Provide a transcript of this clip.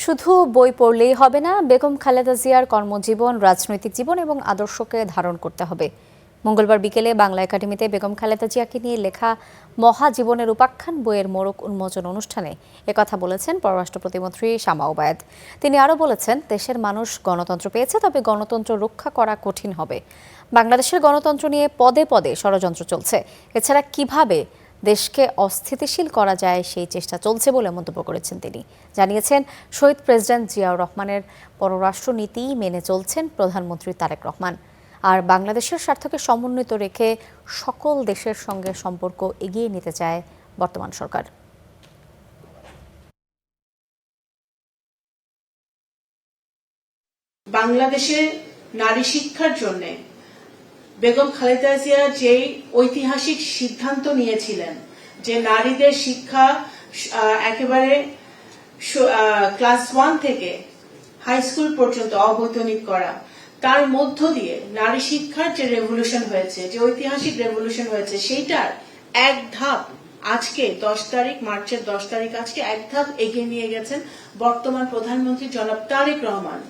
শুধু বই পড়লেই হবে না, বেগম খালেদা জিয়ার কর্মজীবন, রাজনৈতিক জীবন এবং আদর্শকে ধারণ করতে হবে। মঙ্গলবার বিকেলে বাংলা একাডেমিতে বেগম খালেদা জিয়াকে নিয়ে লেখা মহাজীবনের উপাখ্যান বইয়ের মোড়ক উন্মোচন অনুষ্ঠানে একথা বলেছেন পররাষ্ট্র প্রতিমন্ত্রী শামা ওবায়দ। তিনি আরও বলেছেন, দেশের মানুষ গণতন্ত্র পেয়েছে, তবে গণতন্ত্র রক্ষা করা কঠিন হবে। বাংলাদেশের গণতন্ত্র নিয়ে পদে পদে ষড়যন্ত্র চলছে। এছাড়া কিভাবে দেশকে অস্থিতিশীল করা যায় সেই চেষ্টা চলছে বলে মন্তব্য করেছেন তিনি। জানিয়েছেন, শহীদ প্রেসিডেন্ট জিয়াউর রহমানের পররাষ্ট্র নীতি মেনে চলছেন প্রধানমন্ত্রী তারেক রহমান। আর বাংলাদেশের স্বার্থকে সমন্বিত রেখে সকল দেশের সঙ্গে সম্পর্ক এগিয়ে নিতে চায় বর্তমান সরকার। বাংলাদেশে নারী শিক্ষার জন্য বেগম খালেদা জিয়া যেই ঐতিহাসিক সিদ্ধান্ত নিয়েছিলেন যে নারীদের শিক্ষা একেবারে ক্লাস 1 থেকে হাই স্কুল পর্যন্ত অবৈতনিক করা, তার মধ্য দিয়ে নারী শিক্ষার যে রেভলিউশন হয়েছে, যে ঐতিহাসিক রেভলিউশন হয়েছে, সেইটার এক ধাপ আজকে 10 তারিখ, মার্চের 10 তারিখ আজকে এক ধাপ এগিয়ে নিয়ে গেছেন বর্তমান প্রধানমন্ত্রী জনাব তারেক রহমান।